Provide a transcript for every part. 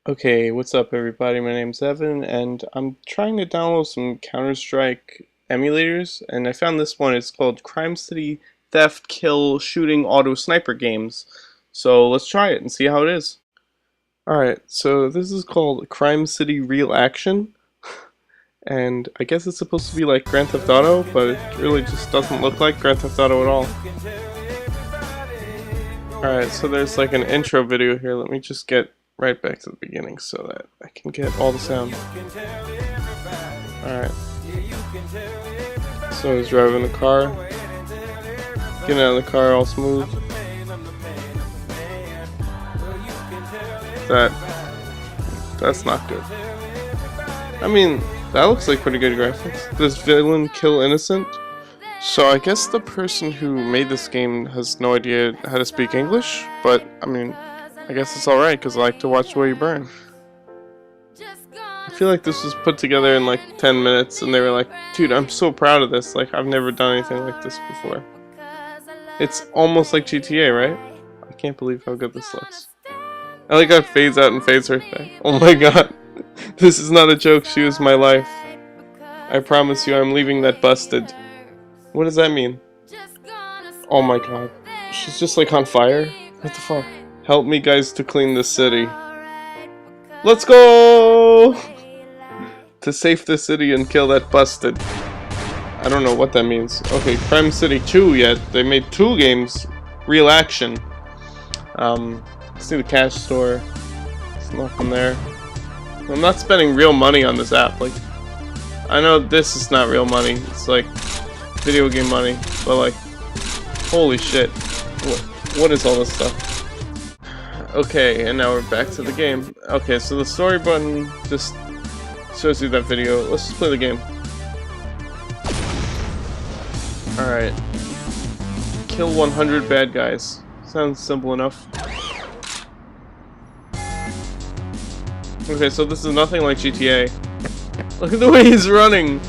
Okay, what's up everybody? My name's Evan and I'm trying to download some Counter-Strike emulators and I found this one. It's called Crime City Theft Kill Shooting Auto Sniper Games. So let's try it and see how it is. Alright, so this is called Crime City Real Action and I guess it's supposed to be like Grand Theft Auto, but it really just doesn't look like Grand Theft Auto at all. Alright, so there's like an intro video here. Let me just get right back to the beginning so that I can get all the sound. Alright. So he's driving the car. Getting out of the car all smooth. That's not good. I mean, that looks like pretty good graphics. Does villain kill innocent? So I guess the person who made this game has no idea how to speak English, but I mean, I guess it's alright because I like to watch the way you burn. I feel like this was put together in like 10 minutes and they were like, dude, I'm so proud of this, like I've never done anything like this before. It's almost like GTA, right? I can't believe how good this looks. I like how it fades out and fades right back. Oh my god, this is not a joke, she was my life. I promise you I'm leaving that busted. What does that mean? Oh my god. She's just like on fire? What the fuck? Help me guys to clean the city. Let's go! To save the city and kill that busted. I don't know what that means. Okay, Crime City 2 yet. They made 2 games. Real action. See the cash store. There's nothing there. I'm not spending real money on this app. Like, I know this is not real money. It's like video game money, but like, holy shit, what is all this stuff? Okay, and now we're back to the game. Okay, so the story button just shows you that video. Let's just play the game. Alright. Kill 100 bad guys. Sounds simple enough. Okay, so this is nothing like GTA. Look at the way he's running!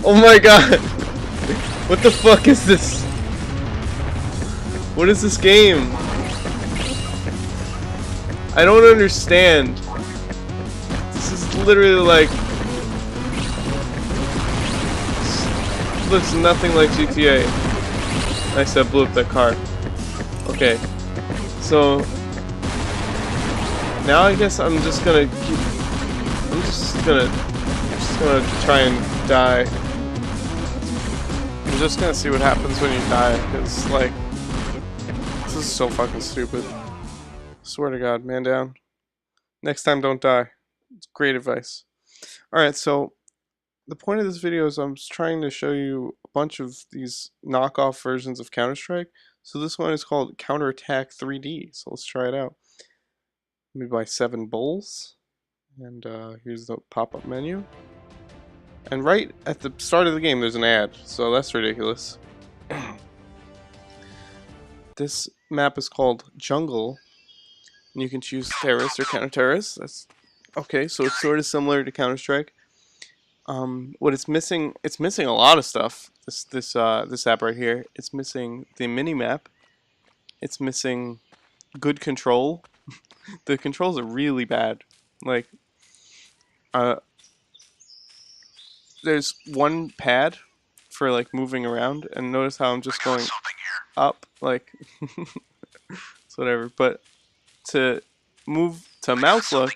Oh my god! What the fuck is this? What is this game? I don't understand. This is literally like... This looks nothing like GTA. Nice, I blew up that car. Okay. So... Now I guess I'm just gonna keep... I'm just gonna try and die. I'm just gonna see what happens when you die, because, like, this is so fucking stupid. Swear to God, man down. Next time, don't die. It's great advice. Alright, so, the point of this video is I'm just trying to show you a bunch of these knockoff versions of Counter-Strike. So this one is called Counterattack 3D, so let's try it out. Let me buy 7 bowls, and here's the pop-up menu. And right at the start of the game, there's an ad, so that's ridiculous. This map is called Jungle, and you can choose terrorist or counter-terrorist. That's okay. So it's sort of similar to Counter-Strike. What it's missing a lot of stuff. This app right here. It's missing the mini map. It's missing good control. The controls are really bad. Like, there's one pad for like moving around, and notice how I'm just going up, like it's whatever. But to move to mouse look,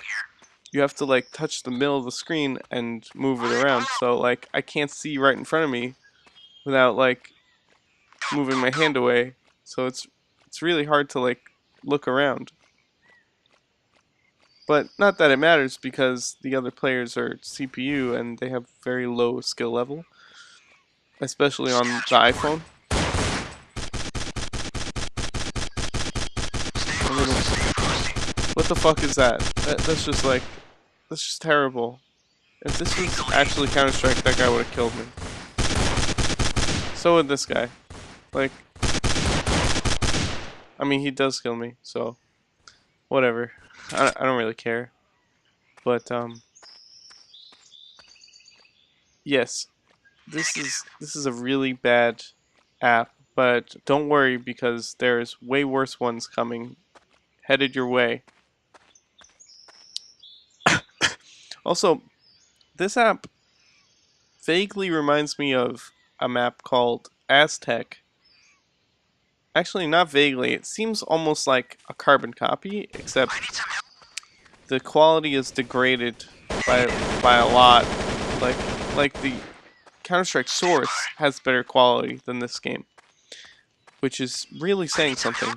you have to like touch the middle of the screen and move it around. So like I can't see right in front of me without like moving my hand away. So it's really hard to like look around. But not that it matters because the other players are CPU and they have very low skill level, especially on the iPhone. What the fuck is that? That's just like, that's just terrible. If this was actually Counter-Strike, that guy would have killed me. So would this guy. Like, I mean, he does kill me, so whatever. I don't really care. But yes, this is a really bad app, but don't worry because there's way worse ones coming headed your way. Also, this app vaguely reminds me of a map called Aztec. Actually, not vaguely. It seems almost like a carbon copy, except the quality is degraded by a lot. Like the Counter-Strike source has better quality than this game, which is really saying something.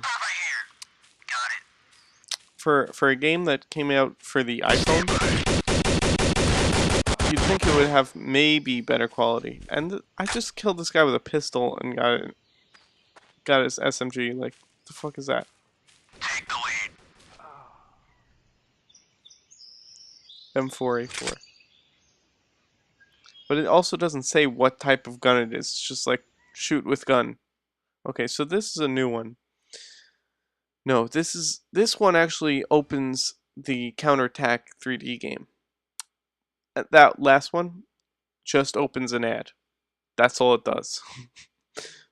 For a game that came out for the iPhone, you'd think it would have maybe better quality. And I just killed this guy with a pistol and got his SMG. Like, the fuck is that? M4A4. But it also doesn't say what type of gun it is. It's just like shoot with gun. Okay, so this is a new one. No, this one actually opens the counterattack 3D game. That last one just opens an ad. That's all it does.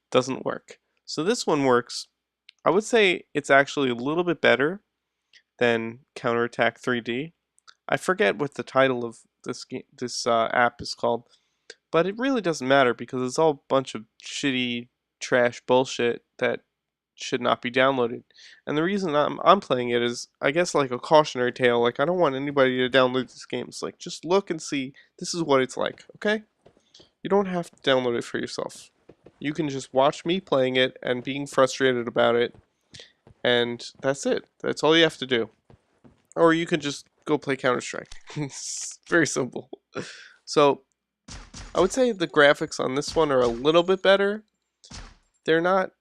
Doesn't work. So this one works. I would say it's actually a little bit better than Counterattack 3D. I forget what the title of this app is called, but it really doesn't matter because it's all a bunch of shitty trash bullshit that should not be downloaded. And the reason I'm playing it is, I guess, like a cautionary tale. Like, I don't want anybody to download these games. Like, just look and see. This is what it's like, okay? You don't have to download it for yourself. You can just watch me playing it and being frustrated about it, and that's it. That's all you have to do. Or you can just go play Counter-Strike. It's very simple. So, I would say the graphics on this one are a little bit better. They're not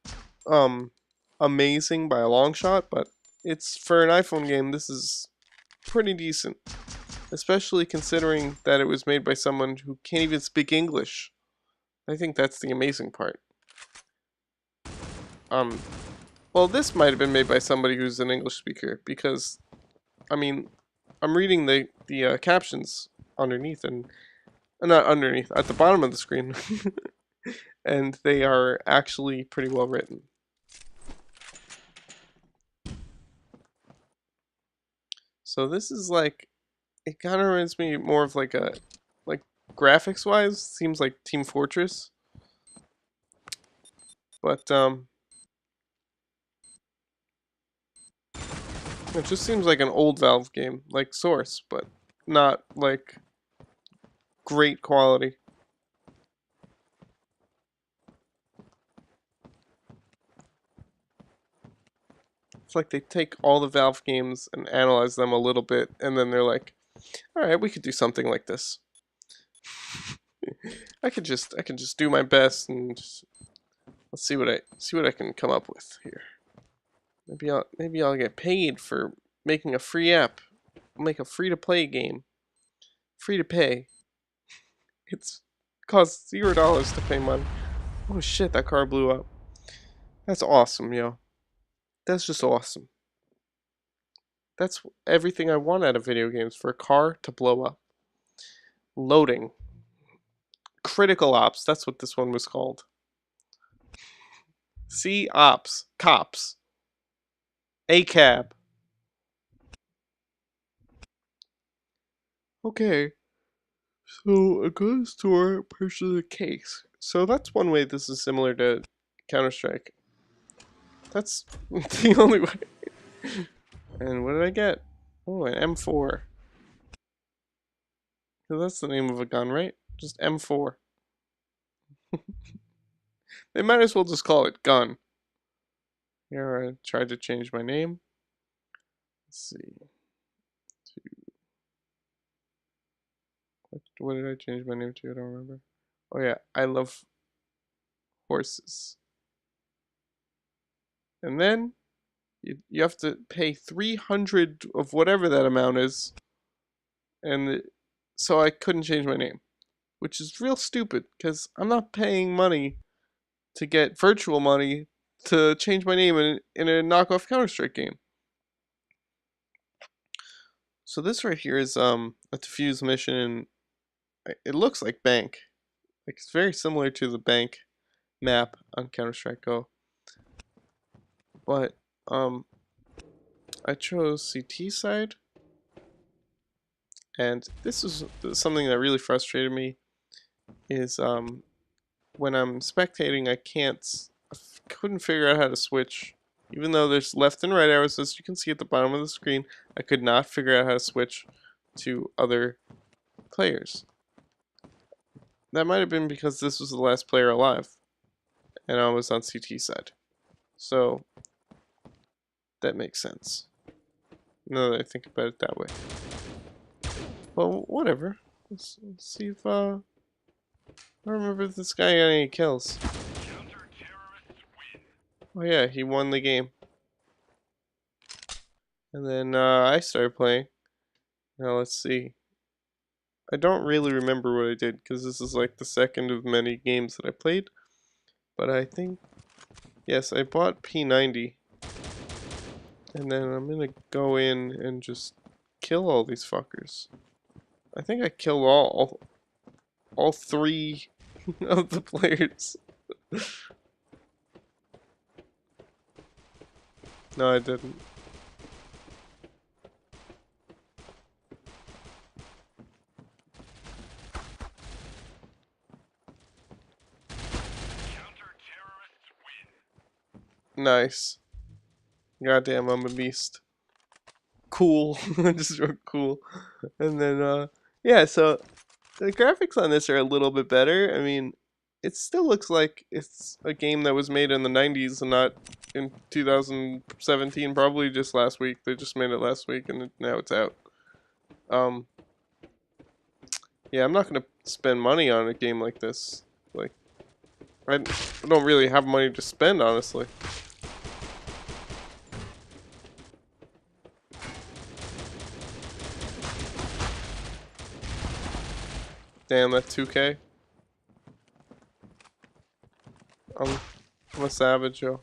amazing by a long shot, but it's for an iPhone game, this is pretty decent. Especially considering that it was made by someone who can't even speak English. I think that's the amazing part. Well, this might have been made by somebody who's an English speaker, because, I mean, I'm reading the captions underneath, and not underneath, at the bottom of the screen, and they are actually pretty well written. So this is like, it kind of reminds me more of like graphics wise, seems like Team Fortress, but it just seems like an old Valve game, like Source, but not like great quality. It's like they take all the Valve games and analyze them a little bit, and then they're like, all right, we could do something like this. I can just do my best and just, let's see what I can come up with here. Maybe I'll get paid for making a free app. I'll make a free to play game. Free to pay. It's costs $0 to pay money. Oh shit, that car blew up. That's awesome, yo. That's just awesome. That's everything I want out of video games, for a car to blow up. Loading. Critical Ops, that's what this one was called. C Ops. Cops. A cab. Okay. So a gun store purchases a case. So that's one way this is similar to Counter-Strike. That's the only way. And what did I get? Oh, an M4. So that's the name of a gun, right? Just M4. They might as well just call it gun. Here I tried to change my name. Let's see. What did I change my name to? I don't remember. Oh yeah, I love horses. And then you have to pay 300 of whatever that amount is. And so I couldn't change my name, which is real stupid because I'm not paying money to get virtual money to change my name in a knockoff Counter-Strike game. So this right here is a defuse mission, and it looks like bank. Like, it's very similar to the bank map on Counter-Strike Go. But I chose CT side, And this is something that really frustrated me, is when I'm spectating, I couldn't figure out how to switch. Even though there's left and right arrows, as you can see at the bottom of the screen, I could not figure out how to switch to other players. That might have been because this was the last player alive, and I was on CT side. So, that makes sense. Now that I think about it that way. Well, whatever. Let's see if, I don't remember if this guy got any kills. Oh yeah, he won the game. And then, I started playing. Now let's see. I don't really remember what I did, because this is like the second of many games that I played. But I think, yes, I bought P90. And then I'm gonna go in and just kill all these fuckers. I think I killed all three of the players. No, I didn't. Nice. Goddamn, I'm a beast. Cool. Just real cool. And then, yeah, so the graphics on this are a little bit better. I mean, it still looks like it's a game that was made in the 90s and not in 2017, probably just last week. They just made it last week and now it's out. Yeah, I'm not gonna spend money on a game like this. Like, I don't really have money to spend, honestly. Damn, that 2K. I'm a savage, yo.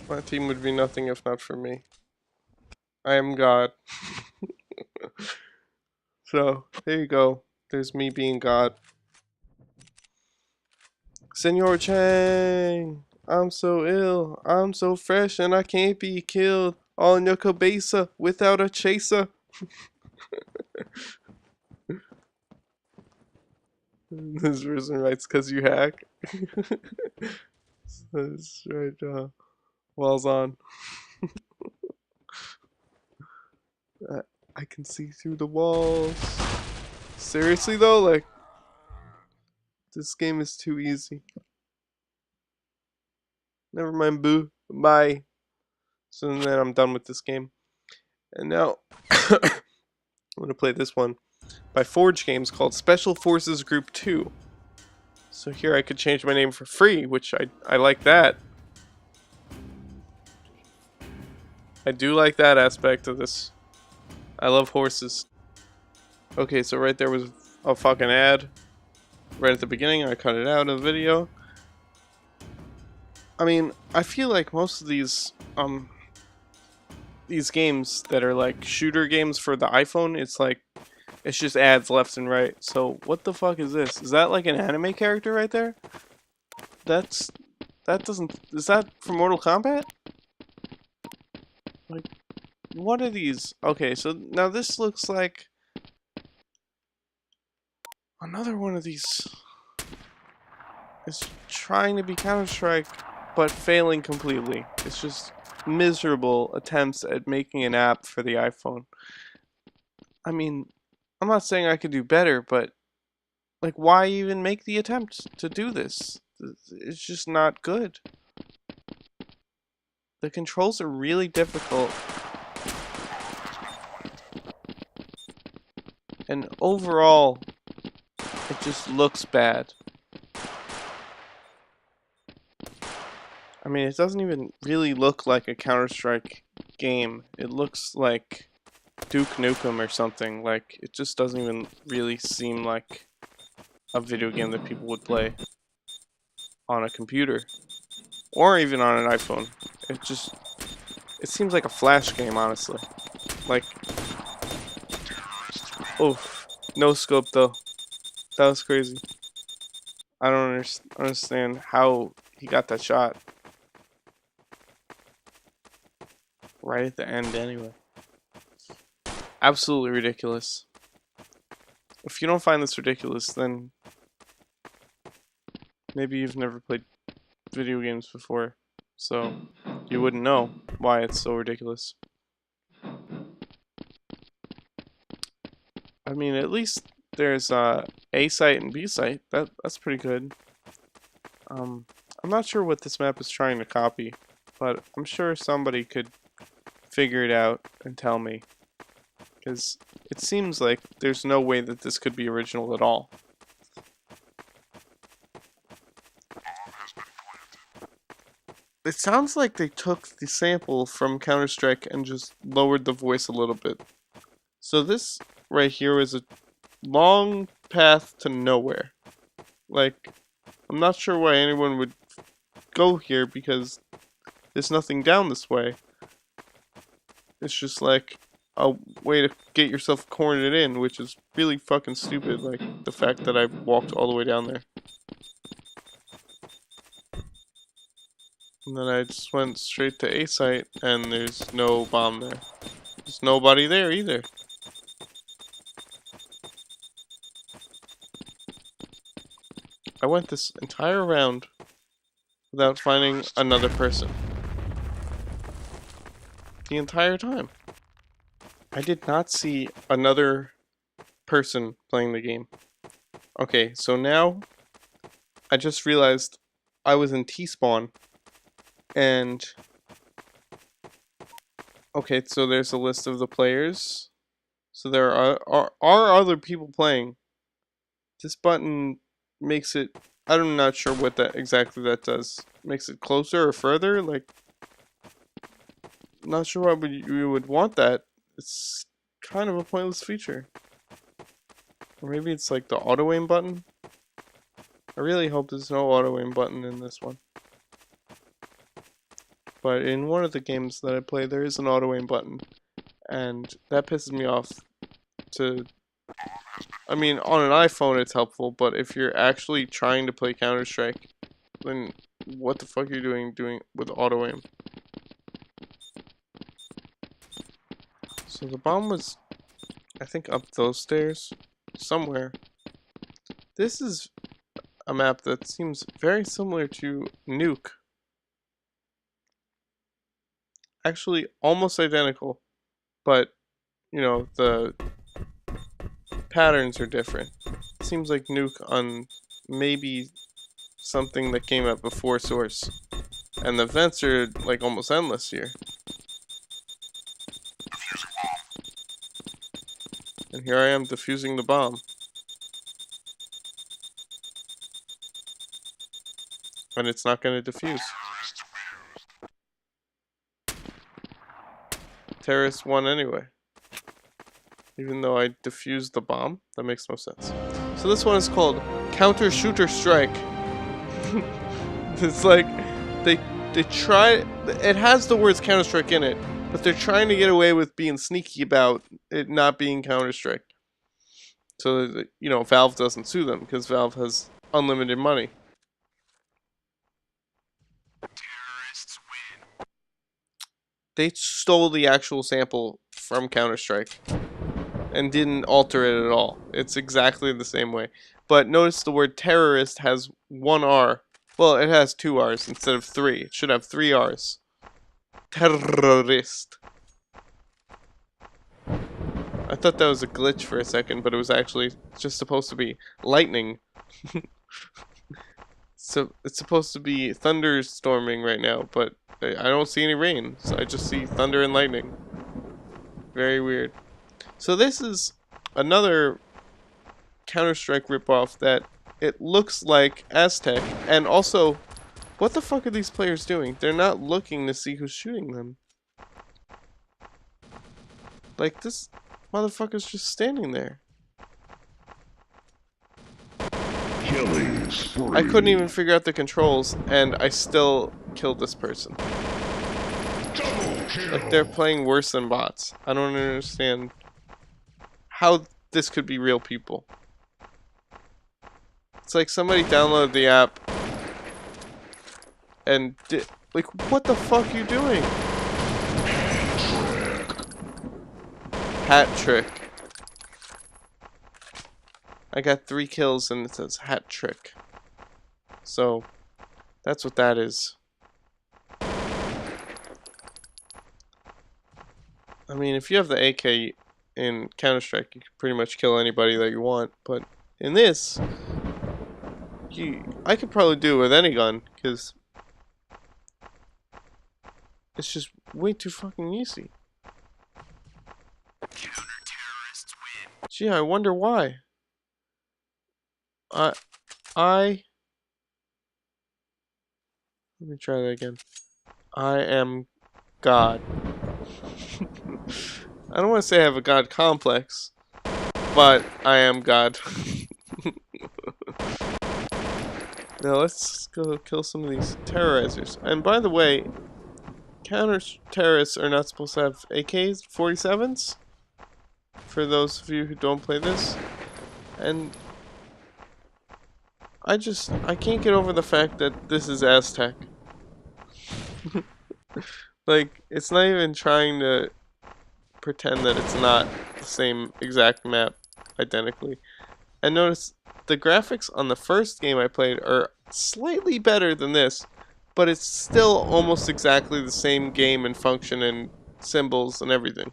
My team would be nothing if not for me. I am God. So, there you go. There's me being God. Senor Chang, I'm so ill. I'm so fresh and I can't be killed. All in your cabeza without a chaser. This person writes because you hack. That's right, wall's on. I can see through the walls. Seriously though, like, this game is too easy. Never mind, boo. Bye. So then I'm done with this game. And now, I'm going to play this one by Forge Games called Special Forces Group 2. So here I could change my name for free, which I like that. I do like that aspect of this. I love horses. Okay, so right there was a fucking ad. Right at the beginning, I cut it out of the video. I mean, I feel like most of these games that are like shooter games for the iPhone, it's just ads left and right. So what the fuck is this? Is that like an anime character right there? Is that from Mortal Kombat? Like, what are these? Okay, so now this looks like another one of these is trying to be Counter-Strike, but failing completely. It's just miserable attempts at making an app for the iPhone. I mean, I'm not saying I could do better, but like, why even make the attempt to do this? It's just not good. The controls are really difficult. And overall, it just looks bad. I mean, it doesn't even really look like a Counter-Strike game. It looks like Duke Nukem or something. Like, it just doesn't even really seem like a video game that people would play on a computer. Or even on an iPhone. It seems like a Flash game, honestly. Like, oof. No scope, though. That was crazy. I don't understand how he got that shot. Right at the end, anyway. absolutely ridiculous. If you don't find this ridiculous, then maybe you've never played video games before, so you wouldn't know why it's so ridiculous. I mean, at least there's A site and B site. That's pretty good. I'm not sure what this map is trying to copy, but I'm sure somebody could figure it out and tell me, because it seems like there's no way that this could be original at all. It sounds like they took the sample from Counter-Strike and just lowered the voice a little bit. So this right here is a long path to nowhere. Like, I'm not sure why anyone would go here because there's nothing down this way. It's just like a way to get yourself cornered in, which is really fucking stupid, like the fact that I walked all the way down there. And then I just went straight to A site, and there's no bomb there. There's nobody there either. I went this entire round without finding another person. The entire time. I did not see another person playing the game. Okay, so now I just realized I was in T-spawn, and okay, so there's a list of the players. So there are other people playing. This button makes it, I'm not sure what that exactly that does. Makes it closer or further? Like, not sure why you would want that. It's kind of a pointless feature. Or maybe it's like the auto aim button. I really hope there's no auto aim button in this one. But in one of the games that I play, there is an auto aim button. And that pisses me off to... I mean, on an iPhone it's helpful, but if you're actually trying to play Counter-Strike, then what the fuck are you doing with auto aim? So the bomb was, I think, up those stairs somewhere. This is a map that seems very similar to Nuke. Actually, almost identical, but, you know, the patterns are different. It seems like Nuke on maybe something that came out before Source. And the vents are, like, almost endless here. And here I am defusing the bomb. And it's not going to defuse. Terrorist won anyway. Even though I defused the bomb, that makes no sense. So this one is called Counter Shooter Strike. It's like they try. It has the words Counter Strike in it, but they're trying to get away with being sneaky about it not being Counter Strike. So that, you know, Valve doesn't sue them because Valve has unlimited money. Terrorists win. They stole the actual sample from Counter Strike and didn't alter it at all. It's exactly the same way. But notice the word terrorist has one R. Well, it has two R's instead of three. It should have three R's. Terrorist. I thought that was a glitch for a second, but it was actually just supposed to be lightning. So it's supposed to be thunderstorming right now, but I don't see any rain. So I just see thunder and lightning. Very weird. So this is another Counter-Strike ripoff that it looks like Aztec, and also, what the fuck are these players doing? They're not looking to see who's shooting them. Like, this motherfucker's just standing there. Killing spree. I couldn't even figure out the controls, and I still killed this person. Double kill. Like, they're playing worse than bots. I don't understand how this could be real people. It's like somebody downloaded the app and did, like, what the fuck are you doing? Hat trick. I got 3 kills and it says hat trick. So, that's what that is. I mean, if you have the AK in Counter-Strike, you can pretty much kill anybody that you want. But in this, I could probably do it with any gun, because it's just way too fucking easy. Counter-terrorists win. Gee, I wonder why. Let me try that again. I am God. I don't want to say I have a God complex, but I am God. Now let's go kill some of these terrorizers. And by the way, counter-terrorists are not supposed to have AKs, 47s? For those of you who don't play this. And I can't get over the fact that this is Aztec. Like, it's not even trying to pretend that it's not the same exact map identically. And notice the graphics on the first game I played are slightly better than this, but it's still almost exactly the same game and function and symbols and everything.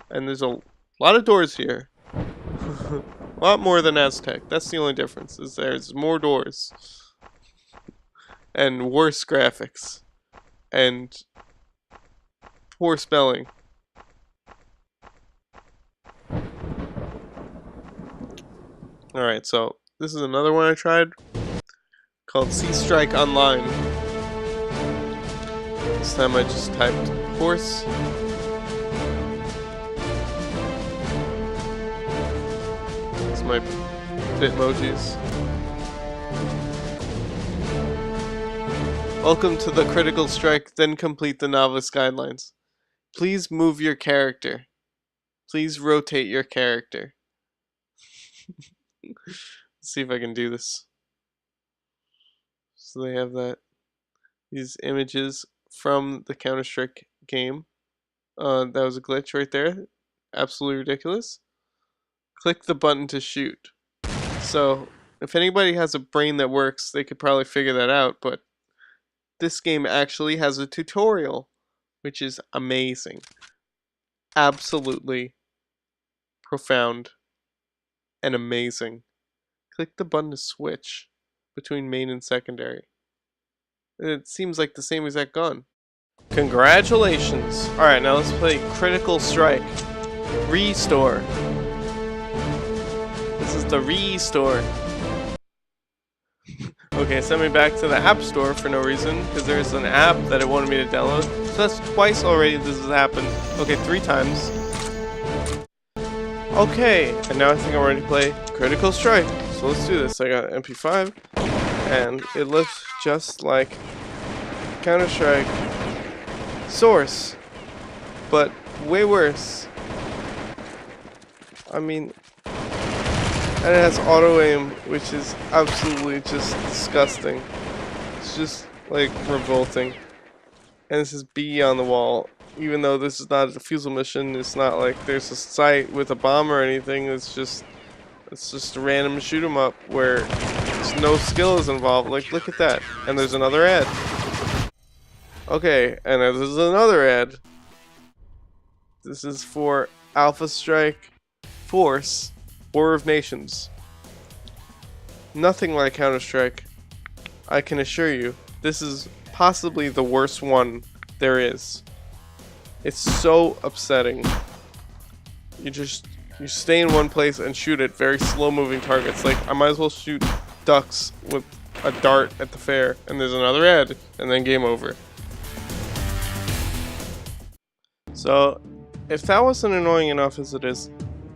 And there's a lot of doors here. A lot more than Aztec. That's the only difference, is there's more doors. And worse graphics. And poor spelling. Alright, so this is another one I tried called Sea Strike Online. This time I just typed horse. It's my Bitmojis. Welcome to the Critical Strike, then complete the novice guidelines. Please move your character. Please rotate your character. Let's see if I can do this. So they have these images from the Counter-Strike game. That was a glitch right there. Absolutely ridiculous. Click the button to shoot. So if anybody has a brain that works, they could probably figure that out, but this game actually has a tutorial, which is amazing. Absolutely profound and amazing. Click the button to switch between main and secondary. It seems like the same exact gun. Congratulations! Alright, now let's play Critical Strike. Restore. This is the Restore. Okay, send me back to the App Store for no reason, because there's an app that it wanted me to download. So that's twice already this has happened. Okay, 3 times. Okay, and now I think I'm ready to play Critical Strike. So let's do this. I got MP5, and it looks just like Counter-Strike Source, but way worse. I mean, and it has auto-aim, which is absolutely just disgusting. It's just, like, revolting. And this is B on the wall. Even though this is not a defusal mission, it's not like there's a site with a bomb or anything. It's just a random shoot 'em up where there's no skills involved. Like, look at that. And there's another ad. Okay, and there's another ad. This is for Alpha Strike Force. War of Nations. Nothing like Counter-Strike. I can assure you, this is possibly the worst one there is. It's so upsetting. You stay in one place and shoot at very slow-moving targets. Like, I might as well shoot ducks with a dart at the fair, and there's another ad, and then game over. So, if that wasn't annoying enough as it is,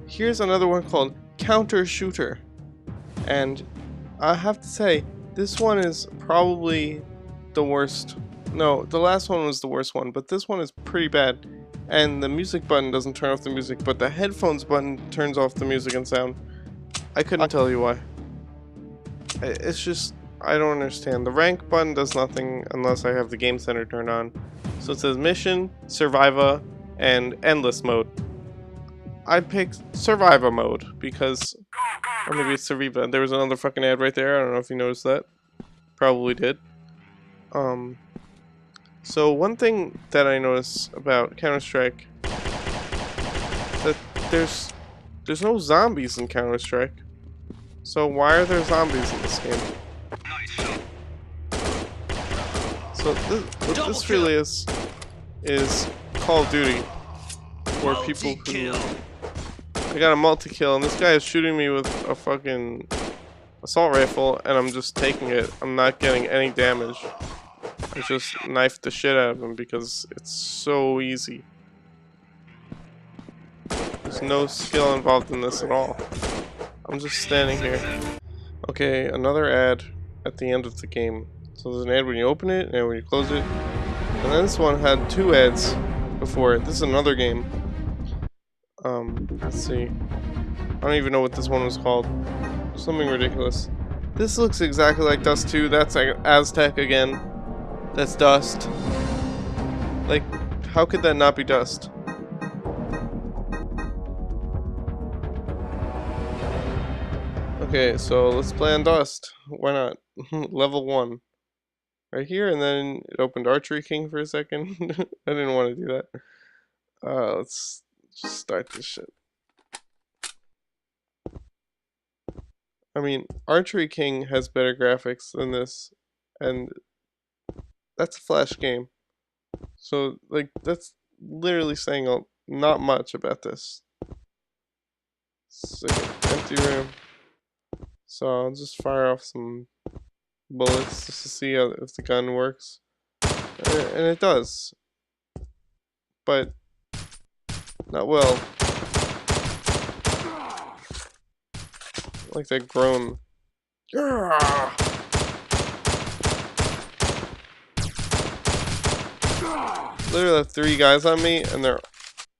here's another one called Counter Shooter, and I have to say this one is probably the worst. No, the last one was the worst one, but this one is pretty bad. And the music button doesn't turn off the music, but the headphones button turns off the music and sound. I couldn't tell you why. It's just, I don't understand. The rank button does nothing unless I have the game center turned on. So it says mission, surviva, and endless mode. I picked survivor mode because, or maybe it's surviva. There was another fucking ad right there. I don't know if you noticed that. Probably did. So one thing that I notice about Counter-Strike is that there's no zombies in Counter-Strike. So why are there zombies in this game? So what this really is Call of Duty, for people who. I got a multi-kill, and this guy is shooting me with a fucking assault rifle, and I'm just taking it. I'm not getting any damage. I just knifed the shit out of him because it's so easy. There's no skill involved in this at all. I'm just standing here. Okay, another ad at the end of the game. So there's an ad when you open it, and when you close it. And then this one had 2 ads before it. This is another game. Let's see. I don't even know what this one was called. Something ridiculous. This looks exactly like Dust 2. That's like Aztec again. That's Dust. Like, how could that not be Dust? Okay, so let's play on Dust. Why not? Level 1. Right here, and then it opened Archery King for a second. I didn't want to do that. Let's just start this shit. I mean, Archery King has better graphics than this, and that's a Flash game. So, like, that's literally saying not much about this. It's like an empty room. So I'll just fire off some bullets just to see if the gun works. And it does. But not well. Like that groan. Literally have 3 guys on me and they're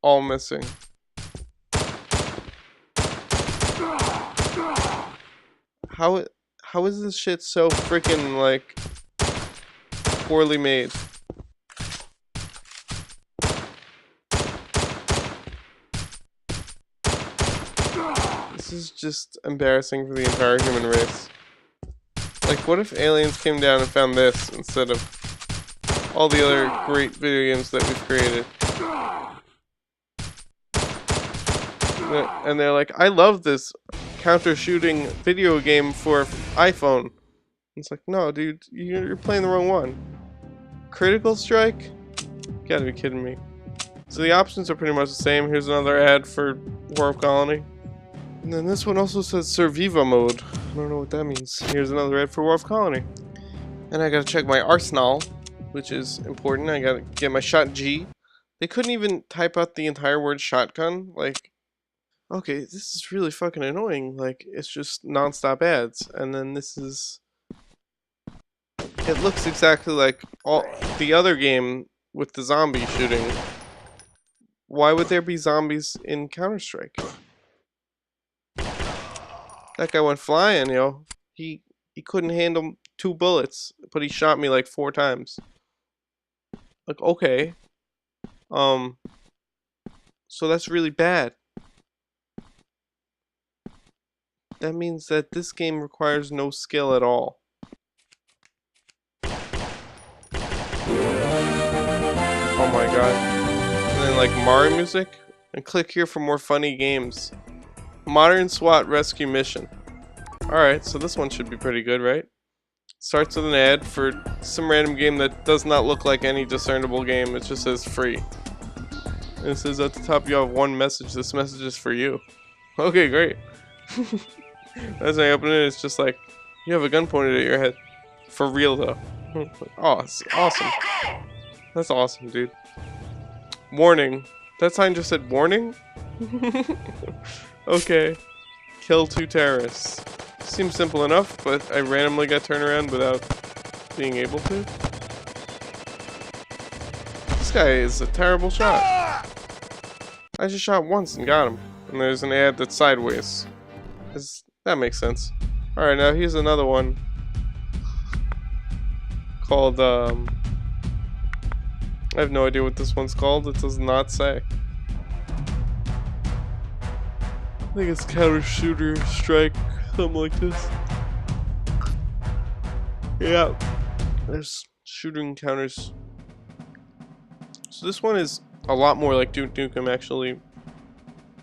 all missing. How is this shit so freaking like poorly made? This is just embarrassing for the entire human race. Like, what if aliens came down and found this instead of all the other great video games that we've created? And they're like, I love this counter-shooting video game for iPhone. It's like, no, dude, you're playing the wrong one. Critical Strike? You gotta be kidding me. So the options are pretty much the same. Here's another ad for War of Colony. And then this one also says Surviva mode. I don't know what that means. Here's another ad for War of Colony. And I gotta check my arsenal, which is important. I gotta get my shot G. They couldn't even type out the entire word shotgun. Like, okay, this is really fucking annoying. Like, it's just non-stop ads. And then this is... It looks exactly like all the other game with the zombie shooting. Why would there be zombies in Counter-Strike? That guy went flying, yo. He couldn't handle 2 bullets, but he shot me like 4 times. Like, okay. So that's really bad. That means that this game requires no skill at all. Oh my god. And then like Mario music. And click here for more funny games. Modern SWAT rescue mission. Alright, so this one should be pretty good, right? Starts with an ad for some random game that does not look like any discernible game. It just says free. And it says at the top you have 1 message. This message is for you. Okay, great. As I open it, it's just like, you have a gun pointed at your head. For real though. Oh, it's awesome. That's awesome, dude. Warning. That sign just said warning? Okay. Kill 2 terrorists. Seems simple enough, but I randomly got turned around without being able to. This guy is a terrible shot. I just shot once and got him. And there's an ad that's sideways. That makes sense. Alright, now here's another one. Called, I have no idea what this one's called. It does not say. I think it's counter shooter strike, something like this. Yeah, there's shooting counters. So this one is a lot more like Duke Nukem actually,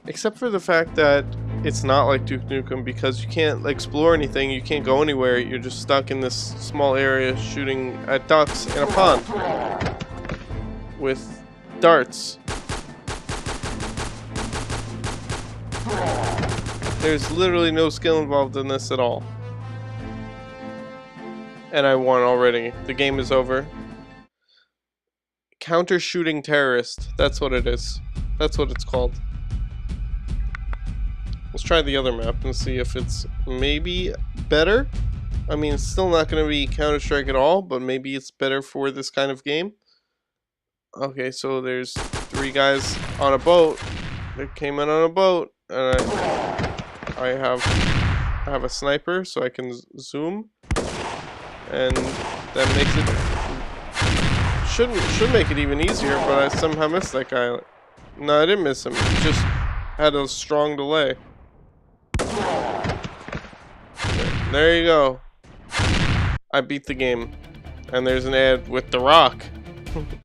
except for the fact that it's not like Duke Nukem because you can't explore anything, you can't go anywhere, you're just stuck in this small area shooting at ducks in a pond with darts. There's literally no skill involved in this at all. And I won already. The game is over. Counter shooting terrorist. That's what it is. That's what it's called. Let's try the other map and see if it's maybe better. I mean, it's still not going to be Counter-Strike at all, but maybe it's better for this kind of game. Okay, so there's 3 guys on a boat. They came in on a boat, and I have a sniper, so I can zoom, and that makes it should make it even easier. But I somehow missed that guy. No, I didn't miss him. It just had a strong delay. There you go. I beat the game, and there's an ad with The Rock.